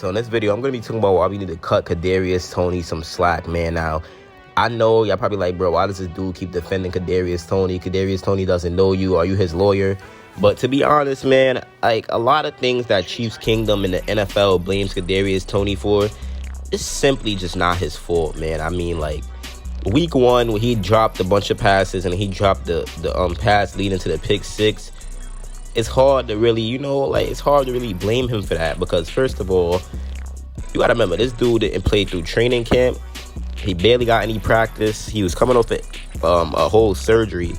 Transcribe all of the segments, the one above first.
So in this video, I'm going to be talking about why we need to cut Kadarius Toney some slack, man. Now, I know y'all probably like, bro, why does this dude keep defending Kadarius Toney? Kadarius Toney doesn't know you. Are you his lawyer? But to be honest, man, like a lot of things that Chiefs Kingdom and the NFL blames Kadarius Toney for, it's simply just not his fault, man. I mean, like, week one, when he dropped a bunch of passes and he dropped the pass leading to the pick six, it's hard to really, it's hard to really blame him for that because, first of all, you got to remember, this dude didn't play through training camp. He barely got any practice. He was coming off a whole surgery,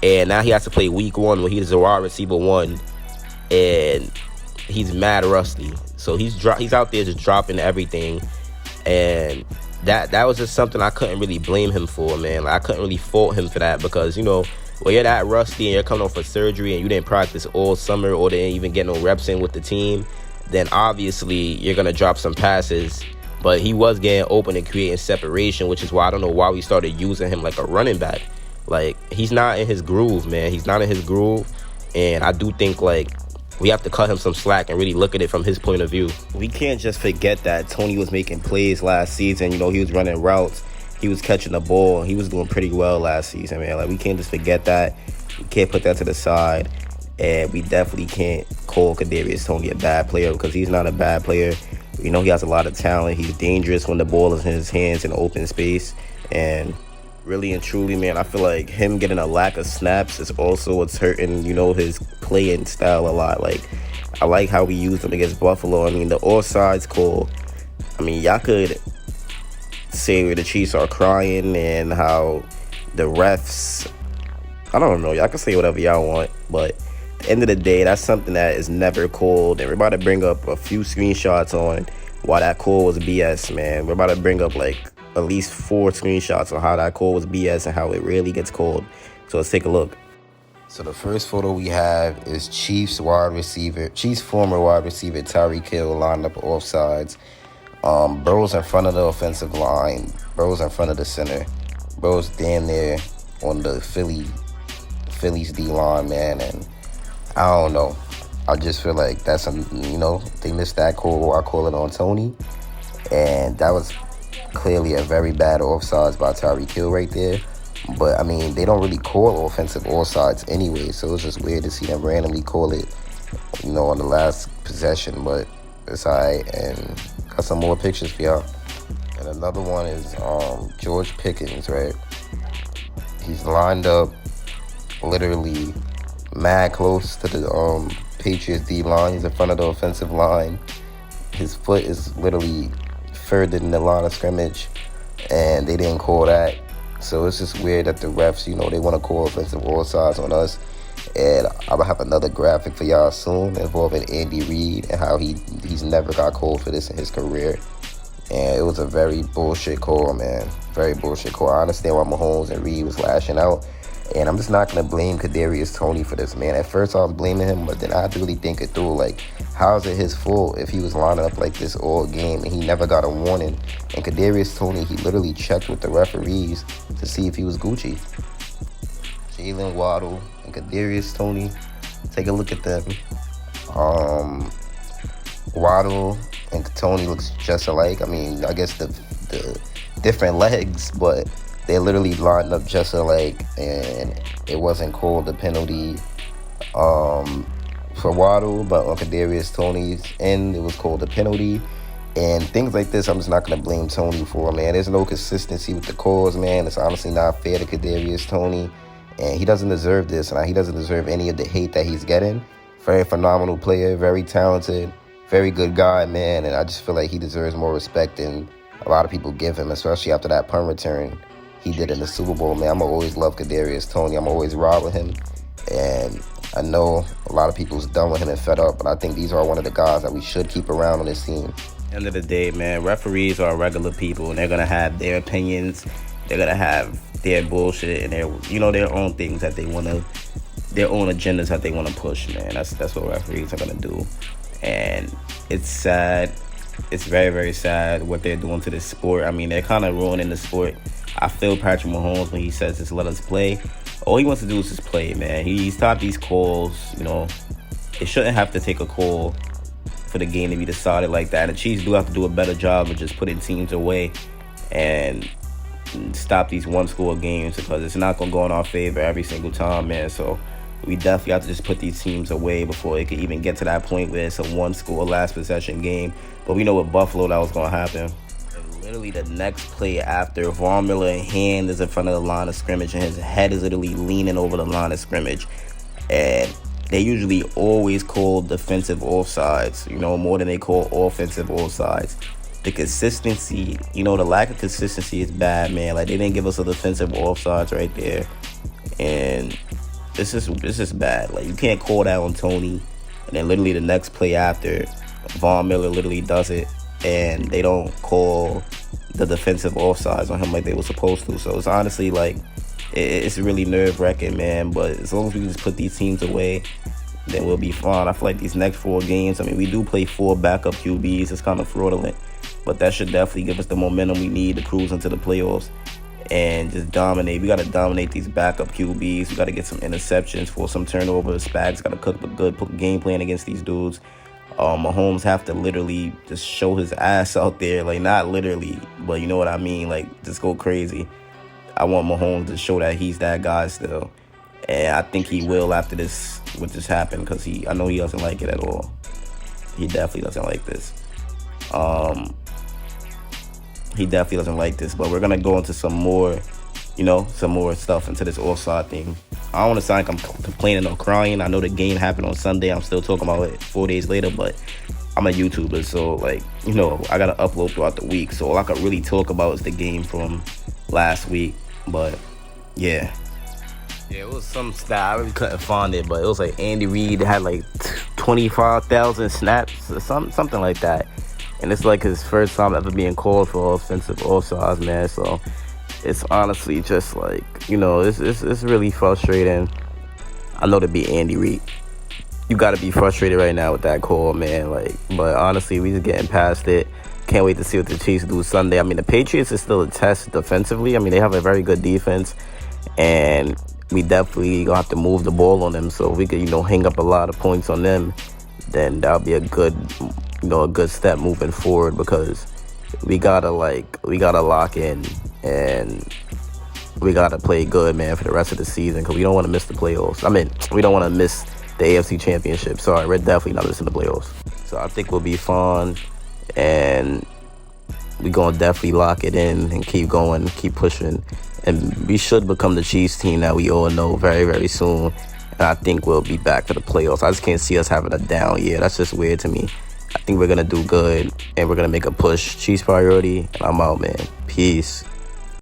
and now he has to play week one when he's a wide receiver one, and he's mad rusty. So he's out there just dropping everything, and that was just something I couldn't really blame him for, man. Like, I couldn't really fault him for that because, when you're that rusty and you're coming off a surgery and you didn't practice all summer or didn't even get no reps in with the team, then obviously you're going to drop some passes. But he was getting open and creating separation, which is why I don't know why we started using him like a running back. Like, he's not in his groove, man. He's not in his groove. And I do think, like, we have to cut him some slack and really look at it from his point of view. We can't just forget that Toney was making plays last season. He was running routes. He was catching the ball. He was doing pretty well last season, man. Like, we can't just forget that. We can't put that to the side. And we definitely can't call Kadarius Toney a bad player because he's not a bad player. He has a lot of talent. He's dangerous when the ball is in his hands in open space. And really and truly, man, I feel like him getting a lack of snaps is also what's hurting, his playing style a lot. Like, I like how we used him against Buffalo. I mean, the offsides call, y'all could say where the Chiefs are crying and how the refs, I don't know, y'all can say whatever y'all want, but at the end of the day, that's something that is never called. And we're about to bring up a few screenshots on why that call was BS, man. We're about to bring up like at least 4 screenshots on how that call was BS and how it really gets called. So let's take a look. So the first photo we have is Chiefs former wide receiver Tyreek Hill lined up offsides. Burrow's in front of the offensive line. Burrow's in front of the center. Burrow's damn near on the Phillies D-line, man. And I don't know. I just feel like that's, they missed that call. I call it on Toney. And that was clearly a very bad offsides by Tyreek Hill right there. But, they don't really call offensive offsides anyway. So it was just weird to see them randomly call it, on the last possession. But it's all right. And got some more pictures for y'all. And another one is George Pickens, right? He's lined up literally mad close to the Patriots D-line. He's in front of the offensive line. His foot is literally further than the line of scrimmage, and they didn't call that. So it's just weird that the refs, they want to call offensive offsides on us. And I'm going to have another graphic for y'all soon involving Andy Reid and how he's never got called for this in his career. And it was a very bullshit call, man. Very bullshit call. I understand why Mahomes and Reid was lashing out. And I'm just not going to blame Kadarius Toney for this, man. At first, I was blaming him, but then I had to really think it through. Like, how is it his fault if he was lining up like this all game and he never got a warning? And Kadarius Toney, he literally checked with the referees to see if he was Gucci. Jalen Waddle and Kadarius Toney, take a look at them. Waddle and Toney looks just alike. I guess the different legs, but they literally lined up just alike, and it wasn't called a penalty for Waddle, but on Kadarius Toney's end, it was called a penalty. And things like this, I'm just not going to blame Toney for, man. There's no consistency with the calls, man. It's honestly not fair to Kadarius Toney, and he doesn't deserve this, and he doesn't deserve any of the hate that he's getting. Very phenomenal player, very talented, very good guy, man, and I just feel like he deserves more respect than a lot of people give him, especially after that punt return he did in the Super Bowl, man. I'm going to always love Kadarius Toney. I'm always ride with him. And I know a lot of people's done with him and fed up, but I think these are one of the guys that we should keep around on this team. End of the day, man, referees are regular people, and they're going to have their opinions. They're going to have their bullshit and their own things that they want to, their own agendas that they want to push, man. That's what referees are going to do. And it's sad. It's very, very sad what they're doing to this sport. They're kind of ruining the sport. I feel Patrick Mahomes when he says just let us play. All he wants to do is just play, man. He's stopped these calls, It shouldn't have to take a call for the game to be decided like that. And the Chiefs do have to do a better job of just putting teams away and stop these one-score games, because it's not going to go in our favor every single time, man. So we definitely have to just put these teams away before it can even get to that point where it's a one-score last possession game. But we know with Buffalo that was going to happen. And literally the next play after, Von Miller's hand is in front of the line of scrimmage and his head is literally leaning over the line of scrimmage. And they usually always call defensive offsides, more than they call offensive offsides. The consistency, the lack of consistency is bad, man. Like, they didn't give us a defensive offsides right there. And this is bad. Like, you can't call that on Toney. And then literally the next play after, Von Miller literally does it. And they don't call the defensive offsides on him like they were supposed to. So it's honestly like, it's really nerve-wracking, man. But as long as we just put these teams away, then we'll be fine. I feel like these next 4 games, we do play 4 backup QBs. It's kind of fraudulent. But that should definitely give us the momentum we need to cruise into the playoffs and just dominate. We got to dominate these backup QBs. We got to get some interceptions, for some turnovers. Spags got to cook a good game plan against these dudes. Mahomes have to literally just show his ass out there. Like, not literally, but you know what I mean? Like, just go crazy. I want Mahomes to show that he's that guy still. And I think he will after this, what just happened, because I know he doesn't like it at all. He definitely doesn't like this. He definitely doesn't like this. But we're going to go into some more stuff into this offside thing. I don't want to sound like I'm complaining or crying. I know the game happened on Sunday. I'm still talking about it 4 days later, but I'm a YouTuber, so I gotta upload throughout the week. So all I could really talk about is the game from last week. But yeah, it was some stat. I really couldn't find it, but it was like Andy Reid had like 25,000 snaps or something like that, and it's like his first time ever being called for offensive offsides, man. So it's honestly just like, it's really frustrating. I know to be Andy Reid, you got to be frustrated right now with that call, man. But honestly, we just getting past it. Can't wait to see what the Chiefs do Sunday. The Patriots is still a test defensively. They have a very good defense, and we definitely gonna have to move the ball on them. So if we could, hang up a lot of points on them, then that'll be a good step moving forward, because we gotta lock in, and we gotta play good, man, for the rest of the season, because we don't want to miss the playoffs. We don't want to miss the AFC Championship. Sorry, we're definitely not missing the playoffs. So I think we'll be fun, and we're going to definitely lock it in and keep going, keep pushing. And we should become the Chiefs team that we all know very, very soon. And I think we'll be back to the playoffs. I just can't see us having a down year. That's just weird to me. I think we're going to do good, and we're going to make a push. Chiefs priority, and I'm out, man. Peace.